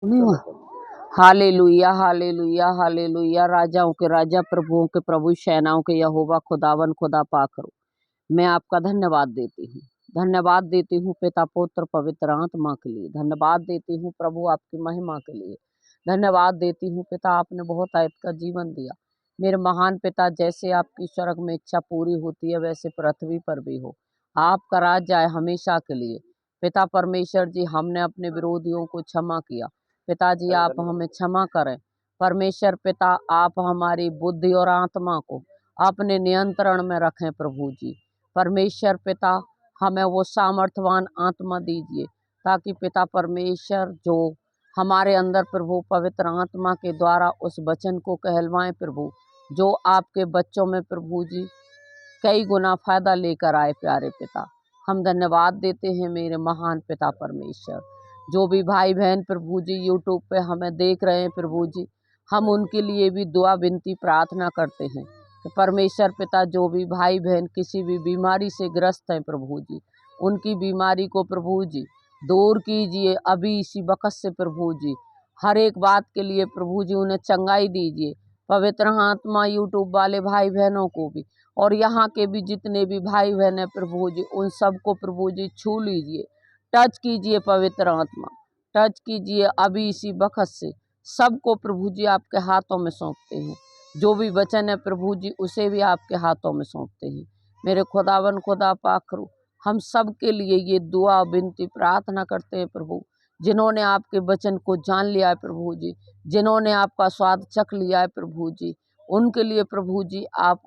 Hallelujah hallelujah hallelujah. राजाओं के राजा, प्रभुओं के प्रभु, सेनाओं के यहोवा खुदावन खुदा पाक करो। मैं आपका धन्यवाद देती हूँ, धन्यवाद देती हूँ पिता पुत्र पवित्र आत्मा के लिए, धन्यवाद देती हूँ प्रभु आपकी महिमा के लिए, धन्यवाद देती हूँ पिता आपने बहुत आयत का जीवन दिया। मेरे महान पिता, जैसे आपकी स्वर्ग में इच्छा पूरी होती है वैसे पृथ्वी पर भी हो। आपका राज्य आए हमेशा के लिए। पिता परमेश्वर जी, हमने अपने विरोधियों को क्षमा किया, पिताजी आप हमें क्षमा करें। परमेश्वर पिता, आप हमारी बुद्धि और आत्मा को अपने नियंत्रण में रखें प्रभु जी। परमेश्वर पिता, हमें वो सामर्थ्यवान आत्मा दीजिए ताकि पिता परमेश्वर जो हमारे अंदर प्रभु पवित्र आत्मा के द्वारा उस वचन को कहलवाएं प्रभु, जो आपके बच्चों में प्रभु जी कई गुना फायदा लेकर आए। प्यारे पिता, हम धन्यवाद देते हैं मेरे महान पिता परमेश्वर। जो भी भाई बहन प्रभु जी यूट्यूब पे हमें देख रहे हैं प्रभु जी, हम उनके लिए भी दुआ विनती प्रार्थना करते हैं कि परमेश्वर पिता, जो भी भाई बहन किसी भी बीमारी से ग्रस्त हैं प्रभु जी, उनकी बीमारी को प्रभु जी दूर कीजिए अभी इसी वक्त से प्रभु जी। हर एक बात के लिए प्रभु जी उन्हें चंगाई दीजिए। पवित्र आत्मा यूट्यूब वाले भाई बहनों को भी और यहाँ के भी जितने भी भाई बहन हैं प्रभु जी, उन सबको प्रभु जी छू लीजिए, टच कीजिए। पवित्र आत्मा टच कीजिए अभी इसी वक्त से। सबको प्रभु जी आपके हाथों में सौंपते हैं। जो भी वचन है प्रभु जी उसे भी आपके हाथों में सौंपते हैं। मेरे खुदावन खुदा पाक करो, हम सब के लिए ये दुआ विनती प्रार्थना करते हैं प्रभु, जिन्होंने आपके वचन को जान लिया है प्रभु जी, जिन्होंने आपका स्वाद चख लिया है प्रभु जी, उनके लिए प्रभु जी आप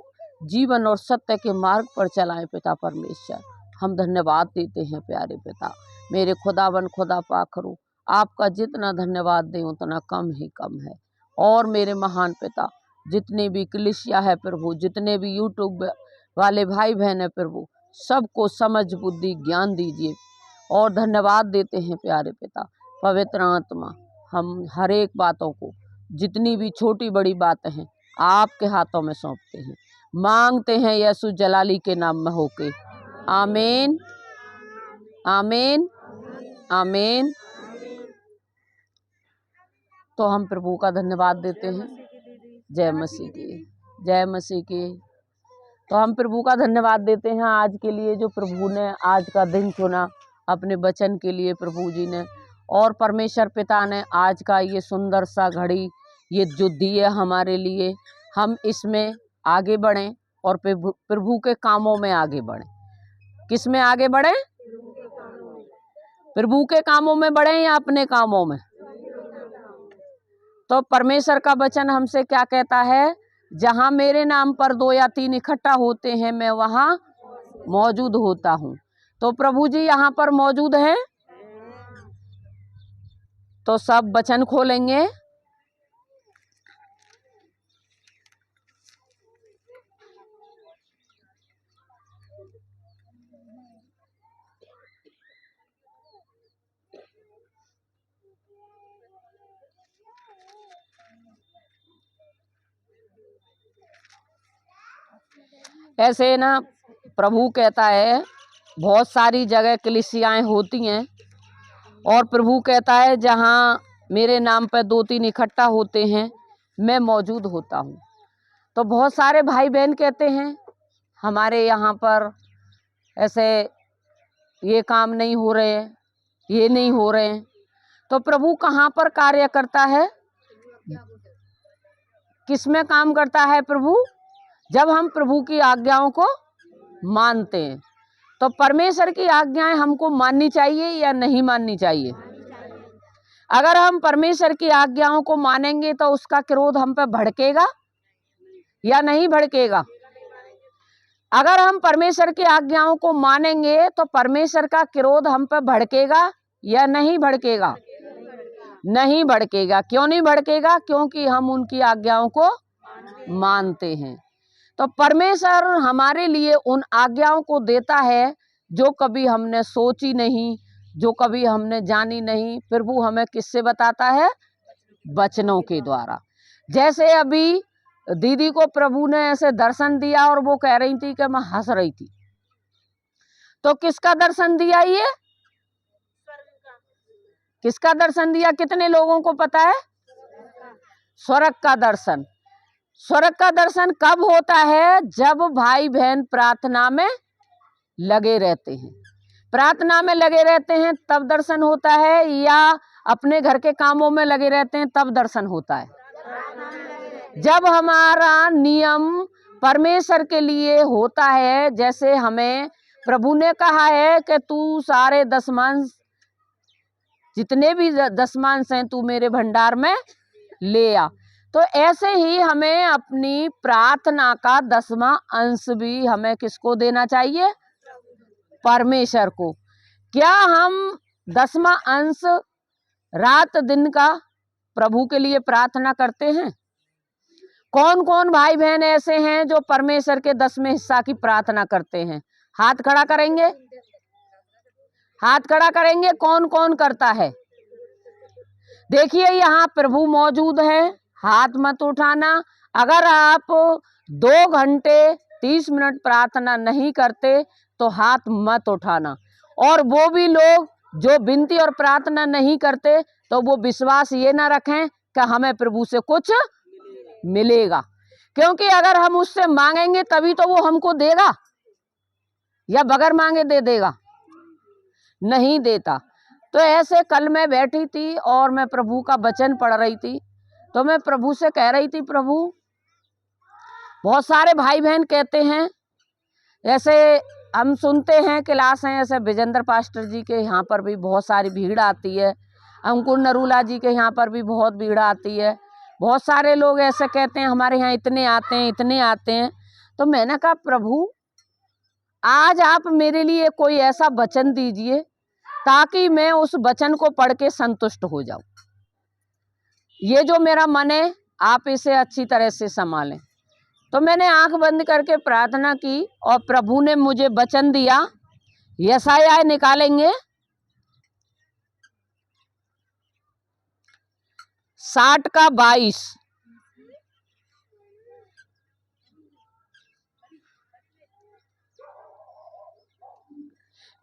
जीवन और सत्य के मार्ग पर चलाएं पिता परमेश्वर। हम धन्यवाद देते हैं प्यारे पिता। मेरे खुदावन खुदा पाक करो, आपका जितना धन्यवाद दें उतना कम ही कम है। और मेरे महान पिता, जितने भी कलीसिया है प्रभु, जितने भी यूट्यूब वाले भाई बहन है प्रभु, सबको समझ बुद्धि ज्ञान दीजिए। और धन्यवाद देते हैं प्यारे पिता पवित्र आत्मा, हम हर एक बातों को, जितनी भी छोटी बड़ी बातें हैं, आपके हाथों में सौंपते हैं। मांगते हैं यीशु जलाली के नाम में होके, आमीन आमीन आमीन। तो हम प्रभु का धन्यवाद देते हैं। जय मसीह की, जय मसीह की। तो हम प्रभु का धन्यवाद देते हैं आज के लिए, जो प्रभु ने आज का दिन चुना अपने वचन के लिए प्रभु जी ने, और परमेश्वर पिता ने आज का ये सुंदर सा घड़ी ये जो दी है हमारे लिए, हम इसमें आगे बढ़ें और प्रभु के कामों में आगे बढ़ें। किस में आगे बढ़ें? प्रभु के कामों में बढ़ें या अपने कामों में? तो परमेश्वर का वचन हमसे क्या कहता है? जहां मेरे नाम पर 2 या 3 इकट्ठा होते हैं, मैं वहां मौजूद होता हूं। तो प्रभु जी यहाँ पर मौजूद हैं। तो सब वचन खोलेंगे। ऐसे ना प्रभु कहता है, बहुत सारी जगह कलीसियाएं होती हैं, और प्रभु कहता है जहाँ मेरे नाम पर 2-3 इकट्ठा होते हैं, मैं मौजूद होता हूँ। तो बहुत सारे भाई बहन कहते हैं हमारे यहाँ पर ऐसे ये काम नहीं हो रहे हैं, ये नहीं हो रहे हैं। तो प्रभु कहाँ पर कार्य करता है? किस में काम करता है प्रभु? जब हम प्रभु की आज्ञाओं को मानते हैं। तो परमेश्वर की आज्ञाएं हमको माननी चाहिए या नहीं माननी चाहिए? अगर हम परमेश्वर की आज्ञाओं को मानेंगे तो उसका क्रोध हम पे भड़केगा या नहीं भड़केगा? अगर हम परमेश्वर की आज्ञाओं को मानेंगे तो परमेश्वर का क्रोध हम पे भड़केगा या नहीं भड़केगा? नहीं भड़केगा। क्यों नहीं भड़केगा? क्योंकि हम उनकी आज्ञाओं को मानते हैं। तो परमेश्वर हमारे लिए उन आज्ञाओं को देता है जो कभी हमने सोची नहीं, जो कभी हमने जानी नहीं। प्रभु हमें किससे बताता है? वचनों के द्वारा। जैसे अभी दीदी को प्रभु ने ऐसे दर्शन दिया और वो कह रही थी कि मैं हंस रही थी। तो किसका दर्शन दिया? ये किसका दर्शन दिया? कितने लोगों को पता है? स्वर्ग का दर्शन। स्वर्ग का दर्शन कब होता है? जब भाई बहन प्रार्थना में लगे रहते हैं। प्रार्थना में लगे रहते हैं तब दर्शन होता है, या अपने घर के कामों में लगे रहते हैं तब दर्शन होता है? जब हमारा नियम परमेश्वर के लिए होता है, जैसे हमें प्रभु ने कहा है कि तू सारे दशमांश, जितने भी दशमांश हैं तू मेरे भंडार में ले आ, तो ऐसे ही हमें अपनी प्रार्थना का 10वां अंश भी हमें किसको देना चाहिए? परमेश्वर को। क्या हम 10वां अंश रात दिन का प्रभु के लिए प्रार्थना करते हैं? कौन कौन भाई बहन ऐसे हैं जो परमेश्वर के 10वें हिस्सा की प्रार्थना करते हैं? हाथ खड़ा करेंगे, हाथ खड़ा करेंगे। कौन कौन करता है? देखिए यहाँ प्रभु मौजूद है, हाथ मत उठाना। अगर आप 2 घंटे 30 मिनट प्रार्थना नहीं करते तो हाथ मत उठाना। और वो भी लोग जो विनती और प्रार्थना नहीं करते तो वो विश्वास ये ना रखें कि हमें प्रभु से कुछ मिलेगा, क्योंकि अगर हम उससे मांगेंगे तभी तो वो हमको देगा, या बगैर मांगे दे देगा? नहीं देता। तो ऐसे कल मैं बैठी थी और मैं प्रभु का वचन पढ़ रही थी, तो मैं प्रभु से कह रही थी, प्रभु बहुत सारे भाई बहन कहते हैं, ऐसे हम सुनते हैं क्लास हैं, ऐसे विजेंद्र पास्टर जी के यहाँ पर भी बहुत सारी भीड़ आती है, अंकुर नरूला जी के यहाँ पर भी बहुत भीड़ आती है, बहुत सारे लोग ऐसे कहते हैं हमारे यहाँ इतने आते हैं, इतने आते हैं। तो मैंने कहा प्रभु आज आप मेरे लिए कोई ऐसा वचन दीजिए ताकि मैं उस वचन को पढ़ के संतुष्ट हो जाऊं। ये जो मेरा मन है आप इसे अच्छी तरह से संभालें। तो मैंने आंख बंद करके प्रार्थना की और प्रभु ने मुझे वचन दिया, यशायाह निकालेंगे 60 का 22,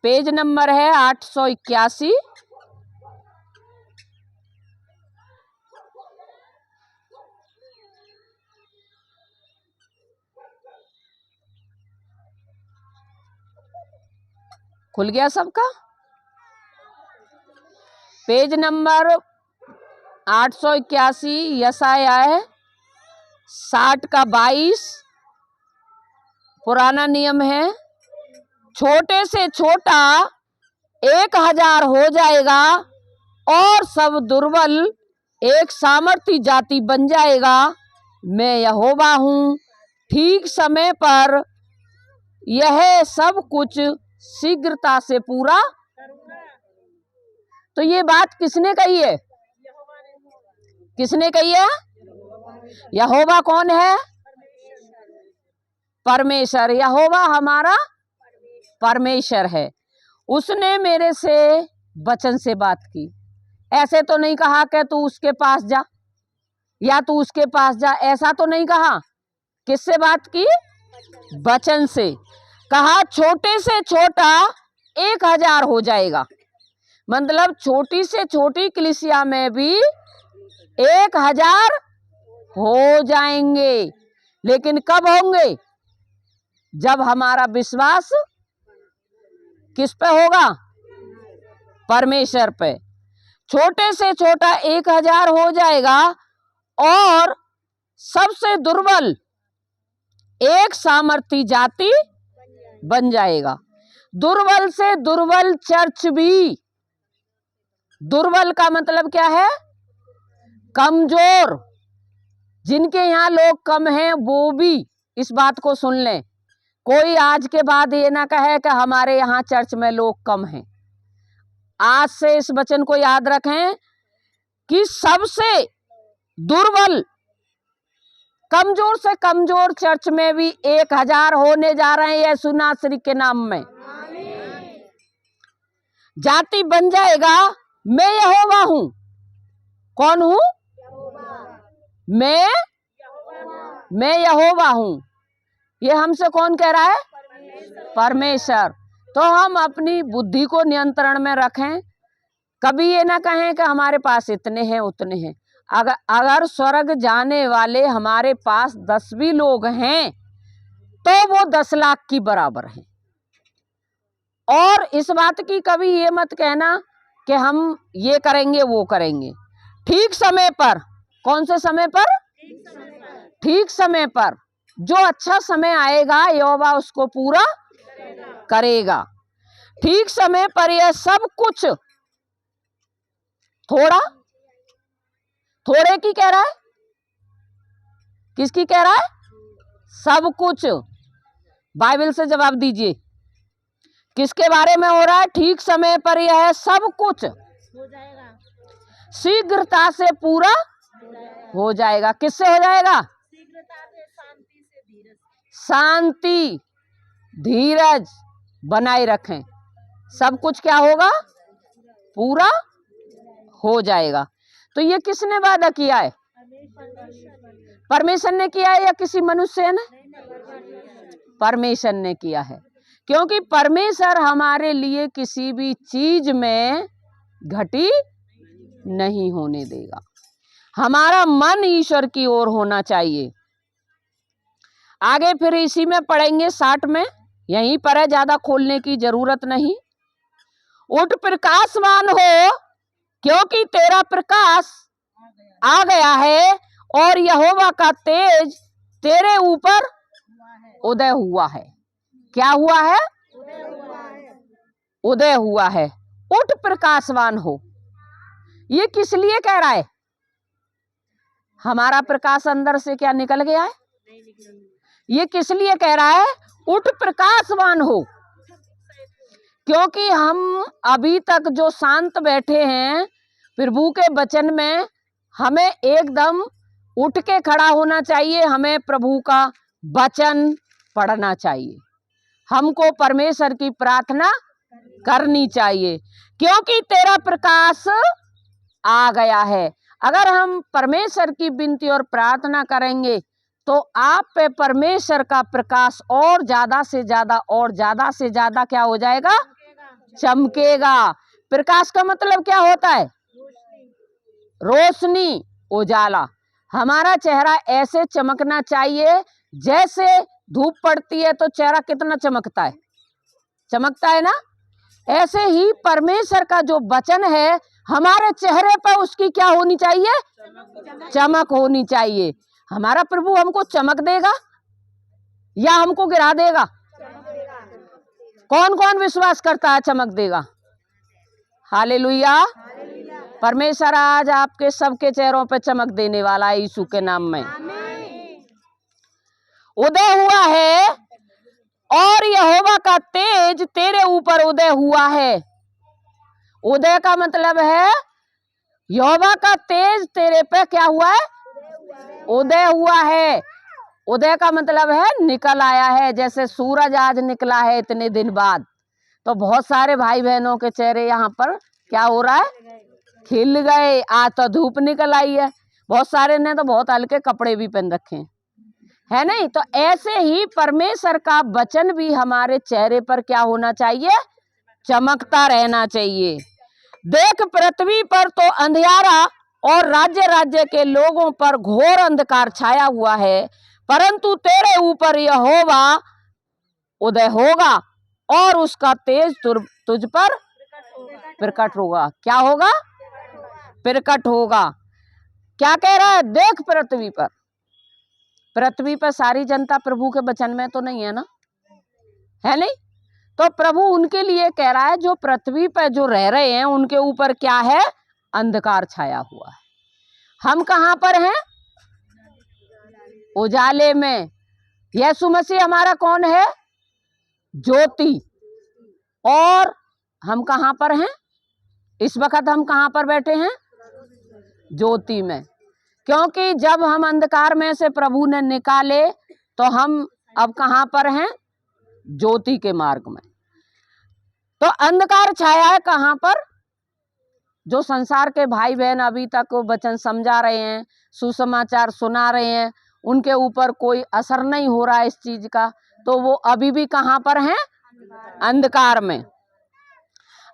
पेज नंबर है 881। खुल गया सबका? पेज नंबर 881 यशायाह 60 का 22 पुराना नियम है। छोटे से छोटा 1000 हो जाएगा और सब दुर्बल एक सामर्थी जाति बन जाएगा। मैं यहोवा हूँ, ठीक समय पर यह सब कुछ शीघ्रता से पूरा। तो ये बात किसने कही है? किसने कही है? यहोवा कौन है? परमेश्वर। यहोवा हमारा परमेश्वर है। उसने मेरे से वचन से बात की। ऐसे तो नहीं कहा कि तू उसके पास जा या तू उसके पास जा, ऐसा तो नहीं कहा। किससे बात की? वचन से। कहा छोटे से छोटा 1000 हो जाएगा, मतलब छोटी से छोटी कलीसिया में भी 1000 हो जाएंगे। लेकिन कब होंगे? जब हमारा विश्वास किस पे होगा? परमेश्वर पे। छोटे से छोटा 1000 हो जाएगा और सबसे दुर्बल एक सामर्थी जाति बन जाएगा। दुर्बल से दुर्बल चर्च भी, दुर्बल का मतलब क्या है? कमजोर। जिनके यहाँ लोग कम हैं वो भी इस बात को सुन लें। कोई आज के बाद ये ना कहे कि हमारे यहाँ चर्च में लोग कम हैं। आज से इस वचन को याद रखें कि सबसे दुर्बल, कमजोर से कमजोर चर्च में भी 1000 होने जा रहे हैं यीशु नासरी के नाम में। जाति बन जाएगा। मैं यहोवा हूं। कौन हूं? मैं यहोवा हूं। ये हमसे कौन कह रहा है? परमेश्वर। तो हम अपनी बुद्धि को नियंत्रण में रखें। कभी ये ना कहें कि हमारे पास इतने हैं उतने हैं। अगर स्वर्ग जाने वाले हमारे पास 10 भी लोग हैं तो वो 10 लाख की बराबर है। और इस बात की कभी ये मत कहना कि हम ये करेंगे वो करेंगे। ठीक समय पर, कौन से समय पर? ठीक समय पर जो अच्छा समय आएगा यहोवा उसको पूरा करेगा। ठीक समय पर यह सब कुछ थोड़े की कह रहा है, किसकी कह रहा है? सब कुछ। बाइबल से जवाब दीजिए, किसके बारे में हो रहा है? ठीक समय पर यह सब कुछ हो जाएगा, शीघ्रता से पूरा हो जाएगा। किससे हो जाएगा? शीघ्रता से, शांति से, धीरज। शांति धीरज बनाए रखें, सब कुछ क्या होगा? पूरा हो जाएगा। तो ये किसने वादा किया है? परमेश्वर ने किया है या किसी मनुष्य ने? परमेश्वर ने किया है, क्योंकि परमेश्वर हमारे लिए किसी भी चीज में घटी नहीं होने देगा। हमारा मन ईश्वर की ओर होना चाहिए। आगे फिर इसी में पढ़ेंगे 60 में, यहीं पर है, ज्यादा खोलने की जरूरत नहीं। उठ प्रकाशवान हो, क्योंकि तेरा प्रकाश आ गया है और यहोवा का तेज तेरे ऊपर उदय हुआ है। क्या हुआ है? उदय हुआ है। उठ प्रकाशवान हो, ये किस लिए कह रहा है? हमारा प्रकाश अंदर से क्या निकल गया है? ये किस लिए कह रहा है? उठ प्रकाशवान हो, क्योंकि हम अभी तक जो शांत बैठे हैं प्रभु के वचन में, हमें एकदम उठ के खड़ा होना चाहिए। हमें प्रभु का वचन पढ़ना चाहिए, हमको परमेश्वर की प्रार्थना करनी चाहिए, क्योंकि तेरा प्रकाश आ गया है। अगर हम परमेश्वर की विनती और प्रार्थना करेंगे तो आप पे परमेश्वर का प्रकाश और ज्यादा से ज्यादा और ज्यादा से ज्यादा क्या हो जाएगा? चमकेगा। प्रकाश का मतलब क्या होता है? रोशनी, उजाला। हमारा चेहरा ऐसे चमकना चाहिए जैसे धूप पड़ती है तो चेहरा कितना चमकता है? चमकता है ना? ऐसे ही परमेश्वर का जो वचन है हमारे चेहरे पर उसकी क्या होनी चाहिए? चमक होनी चाहिए। हमारा प्रभु हमको चमक देगा या हमको गिरा देगा? कौन कौन विश्वास करता है चमक देगा? हालेलुया। परमेश्वर आज आपके सबके चेहरों पे चमक देने वाला है यीशु के नाम में। उदय हुआ है और यहोवा का तेज तेरे ऊपर उदय हुआ है। उदय का मतलब है यहोवा का तेज तेरे पे क्या हुआ है? उदय हुआ है। उदय का मतलब है निकल आया है, जैसे सूरज आज निकला है इतने दिन बाद, तो बहुत सारे भाई बहनों के चेहरे यहाँ पर क्या हो रहा है? खिल गए। आज तो धूप निकल आई है, बहुत सारे ने तो बहुत हल्के कपड़े भी पहन रखे हैं, है नहीं? तो ऐसे ही परमेश्वर का वचन भी हमारे चेहरे पर क्या होना चाहिए? चमकता रहना चाहिए। देख पृथ्वी पर तो अंधियारा और राज्य राज्य के लोगों पर घोर अंधकार छाया हुआ है, परंतु तेरे ऊपर यहोवा उदय होगा और उसका तेज तुझ पर प्रकट होगा। क्या होगा? प्रकट होगा। क्या कह रहा है? देख पृथ्वी पर। पृथ्वी पर सारी जनता प्रभु के वचन में तो नहीं है ना, है नहीं? तो प्रभु उनके लिए कह रहा है जो पृथ्वी पर जो रह रहे हैं उनके ऊपर क्या है? अंधकार छाया हुआ है। हम कहां पर हैं? उजाले में। यीशु मसीह हमारा कौन है? ज्योति। और हम कहां पर हैं इस वक्त? हम कहां पर बैठे हैं? ज्योति में। क्योंकि जब हम अंधकार में से प्रभु ने निकाले तो हम अब कहां पर हैं? ज्योति के मार्ग में। तो अंधकार छाया है कहां पर? जो संसार के भाई बहन अभी तक वचन समझा रहे हैं, सुसमाचार सुना रहे हैं, उनके ऊपर कोई असर नहीं हो रहा है इस चीज का, तो वो अभी भी कहां पर हैं? अंधकार में।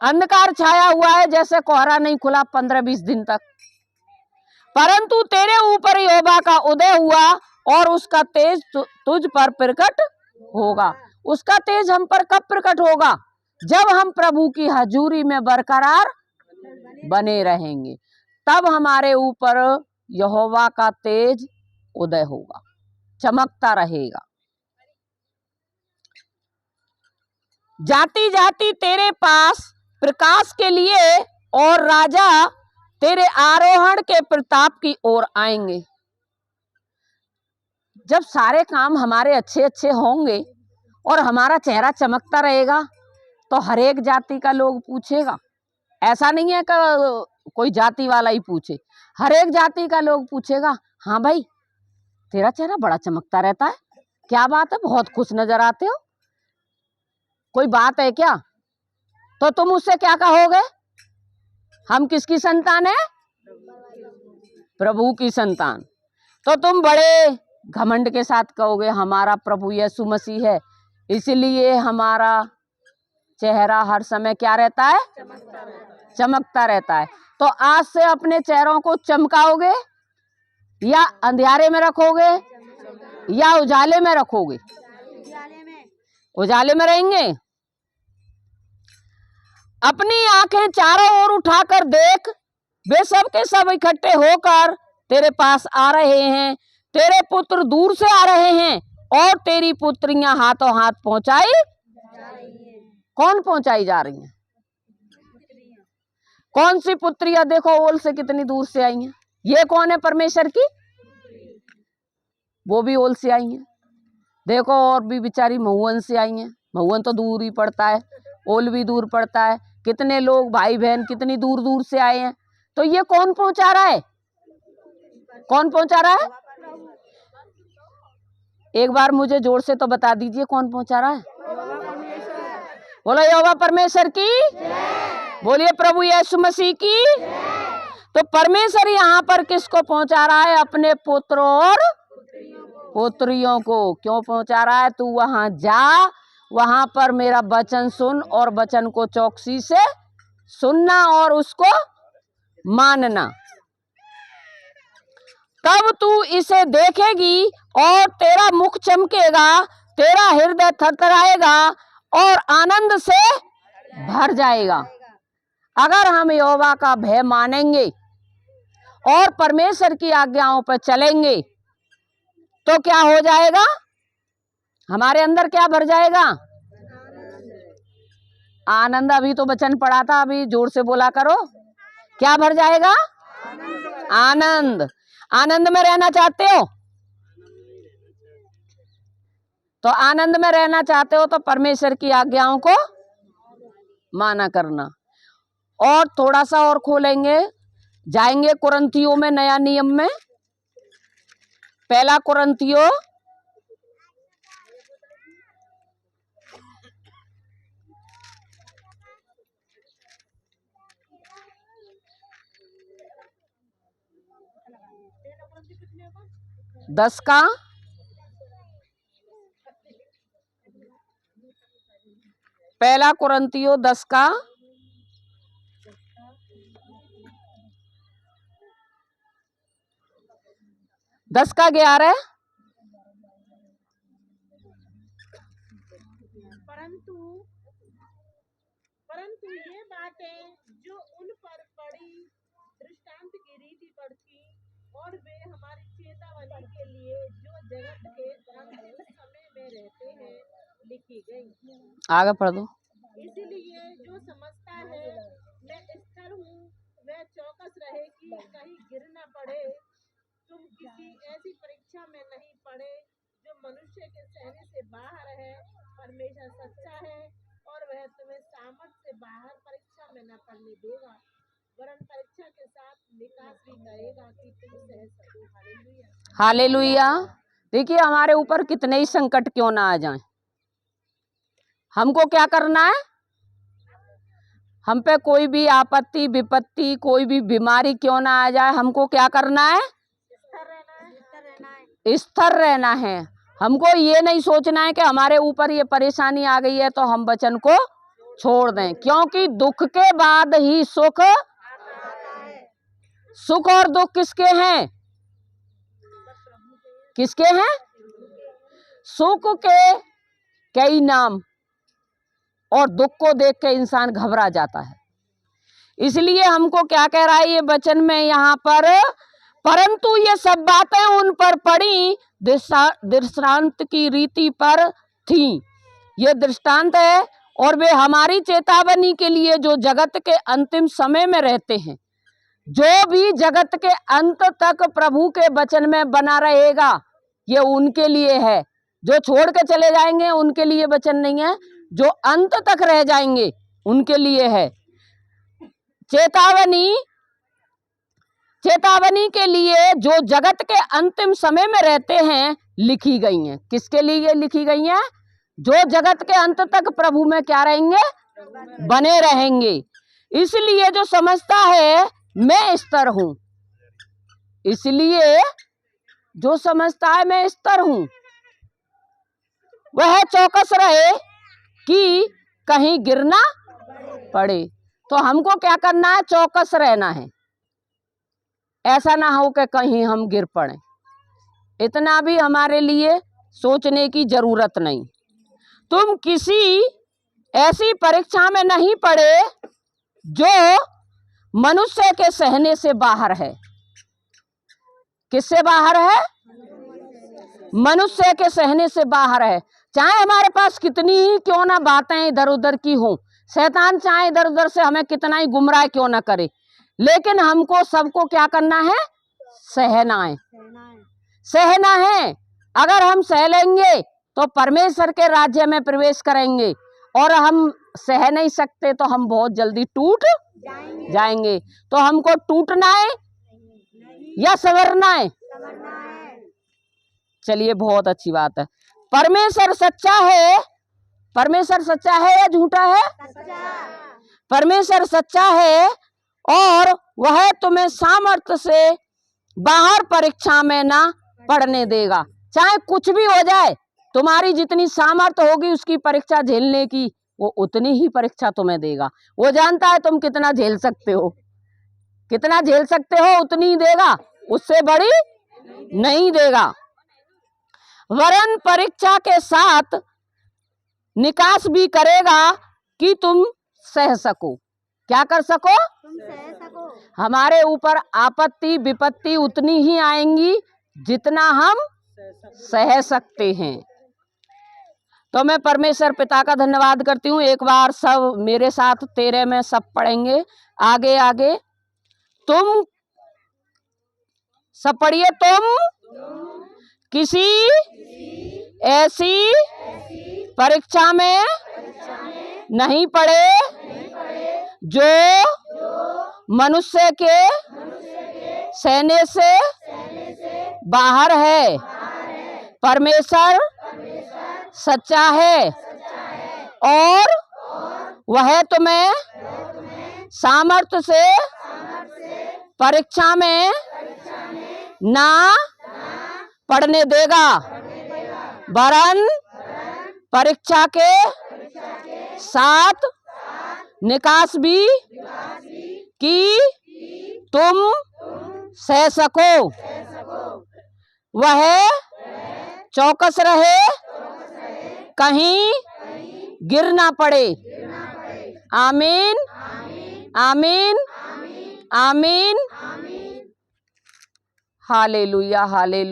अंधकार छाया हुआ है, जैसे कोहरा नहीं खुला 15-20 दिन तक, परंतु तेरे ऊपर यहोवा का उदय हुआ और उसका तेज तुझ पर प्रकट होगा। उसका तेज हम पर कब प्रकट होगा? जब हम प्रभु की हजूरी में बरकरार बने रहेंगे, तब हमारे ऊपर यहोवा का तेज उदय होगा, चमकता रहेगा। जाति जाति तेरे पास प्रकाश के लिए और राजा तेरे आरोहण के प्रताप की ओर आएंगे। जब सारे काम हमारे अच्छे अच्छे होंगे और हमारा चेहरा चमकता रहेगा, तो हर एक जाति का लोग पूछेगा। ऐसा नहीं है कि कोई जाति वाला ही पूछे, हर एक जाति का लोग पूछेगा, हाँ भाई तेरा चेहरा बड़ा चमकता रहता है, क्या बात है, बहुत खुश नजर आते हो, कोई बात है क्या? तो तुम उससे क्या कहोगे? हम किसकी संतान है? प्रभु की संतान। तो तुम बड़े घमंड के साथ कहोगे हमारा प्रभु यीशु मसीह है, इसलिए हमारा चेहरा हर समय क्या रहता है? चमकता रहता है। तो आज से अपने चेहरों को चमकाओगे या अंधियारे में रखोगे या उजाले में रखोगे? उजाले में रहेंगे। अपनी आंखें चारों ओर उठाकर देख, वे सब के सब इकट्ठे होकर तेरे पास आ रहे हैं, तेरे पुत्र दूर से आ रहे हैं और तेरी पुत्रियां हाथों हाथ पहुंचाई। कौन पहुंचाई जा रही हैं? कौन सी पुत्रियां? देखो ओल से कितनी दूर से आई हैं। ये कौन है? परमेश्वर की, वो भी ओल से आई हैं। देखो और भी बेचारी महुवन से आई हैं। महुवन तो दूर ही पड़ता है, ओल भी दूर पड़ता है। कितने लोग भाई बहन कितनी दूर दूर से आए हैं। तो ये कौन पहुंचा रहा है? कौन पहुंचा रहा है? एक बार मुझे जोर से तो बता दीजिए कौन पहुंचा रहा है? बोलो यहोवा परमेश्वर की, बोलिए प्रभु यीशु मसीह की। तो परमेश्वर यहाँ पर किसको पहुंचा रहा है? अपने पुत्र और पुत्रियों को। क्यों पहुंचा रहा है? तू वहां जा, वहां पर मेरा वचन सुन और वचन को चौकसी से सुनना और उसको मानना, तब तू इसे देखेगी और तेरा मुख चमकेगा, तेरा हृदय थरथराएगा और आनंद से भर जाएगा। अगर हम यहोवा का भय मानेंगे और परमेश्वर की आज्ञाओं पर चलेंगे तो क्या हो जाएगा? हमारे अंदर क्या भर जाएगा? आनंद। अभी तो वचन पढ़ा था, अभी जोर से बोला करो, क्या भर जाएगा? आनंद। आनंद में रहना चाहते हो? तो आनंद में रहना चाहते हो तो परमेश्वर की आज्ञाओं को माना करना। और थोड़ा सा और खोलेंगे, जाएंगे कुरिन्थियों में, नया नियम में, पहला कुरिन्थियों 10 का 1 कुरिन्थियों 10 का 11। परंतु ये बातें जो उन पर पड़ी दृष्टांत की रीति पर थी, और वे हमारी चेतावनी के लिए जो जगत के अंतिम समय में रहते हैं लिखी गई। आगे पढ़ दो। इसलिए जो समझता है मैं स्थिर हूँ, वह चौकस रहे कि कहीं गिर न पड़े। तुम किसी ऐसी परीक्षा में नहीं पड़े जो मनुष्य के सहने से बाहर है। परमेश्वर सच्चा है और वह तुम्हें सामर्थ्य से बाहर परीक्षा में न पड़ने देगा, वरन परीक्षा के साथ विकास भी करेगा कि तुम सह सको। Hallelujah, hallelujah. देखिए हमारे ऊपर कितने ही संकट क्यों ना आ जाएं, हमको क्या करना है? हम पे कोई भी आपत्ति विपत्ति, कोई भी बीमारी क्यों ना आ जाए, हमको क्या करना है? स्थिर रहना है। हमको ये नहीं सोचना है कि हमारे ऊपर ये परेशानी आ गई है तो हम वचन को छोड़ दें, क्योंकि दुख के बाद ही सुख। सुख और दुख किसके हैं? किसके हैं? सुख के कई नाम और दुख को देख के इंसान घबरा जाता है। इसलिए हमको क्या कह रहा है ये वचन में यहाँ पर, परंतु ये सब बातें उन पर पड़ी दृष्टांत की रीति पर थी। ये दृष्टांत है और वे हमारी चेतावनी के लिए जो जगत के अंतिम समय में रहते हैं। जो भी जगत के अंत तक प्रभु के वचन में बना रहेगा ये उनके लिए है। जो छोड़ के चले जाएंगे उनके लिए वचन नहीं है, जो अंत तक रह जाएंगे उनके लिए है। चेतावनी के लिए जो जगत के अंतिम समय में रहते हैं लिखी गई हैं। किसके लिए लिखी गई हैं? जो जगत के अंत तक प्रभु में क्या रहेंगे? बने रहेंगे। इसलिए जो समझता है मैं स्थिर हूं, इसलिए जो समझता है मैं स्थिर हूं, वह चौकस रहे कि कहीं गिर ना पड़े। तो हमको क्या करना है? चौकस रहना है। ऐसा ना हो कि कहीं हम गिर पड़े। इतना भी हमारे लिए सोचने की जरूरत नहीं। तुम किसी ऐसी परीक्षा में नहीं पड़े जो मनुष्य के सहने से बाहर है। किससे बाहर है? मनुष्य के सहने से बाहर है। चाहे हमारे पास कितनी ही क्यों ना बातें इधर उधर की हो, शैतान चाहे इधर उधर से हमें कितना ही गुमराह क्यों ना करे, लेकिन हमको सबको क्या करना है? सहना है। सहना है। अगर हम सह लेंगे तो परमेश्वर के राज्य में प्रवेश करेंगे, और हम सह नहीं सकते तो हम बहुत जल्दी टूट जाएंगे। तो हमको टूटना है या संवरना है? चलिए, बहुत अच्छी बात है। परमेश्वर सच्चा है। परमेश्वर सच्चा है या झूठा है? परमेश्वर सच्चा है और वह तुम्हें सामर्थ्य से बाहर परीक्षा में ना पड़ने देगा। चाहे कुछ भी हो जाए, तुम्हारी जितनी सामर्थ्य होगी उसकी परीक्षा झेलने की, वो उतनी ही परीक्षा तुम्हें देगा। वो जानता है तुम कितना झेल सकते हो, कितना झेल सकते हो उतनी ही देगा, उससे बड़ी नहीं देगा। वरन परीक्षा के साथ निकास भी करेगा कि तुम सह सको। क्या कर सको? तुम सह सको। हमारे ऊपर आपत्ति विपत्ति उतनी ही आएंगी जितना हम सह सकते हैं। तो मैं परमेश्वर पिता का धन्यवाद करती हूँ। एक बार सब मेरे साथ 13 में सब पढ़ेंगे, आगे आगे। तुम सब पढ़िए। तुम किसी ऐसी परीक्षा में नहीं पड़े जो मनुष्य के सहने से बाहर है। परमेश्वर सच्चा है और वह तुम्हें सामर्थ्य से परीक्षा में ना पढ़ने देगा, वरन परीक्षा के साथ निकास भी कि तुम सह सको। वह चौकस रहे कहीं गिर ना पड़े। आमीन, आमीन, आमीन। Hallelujah, hallelujah.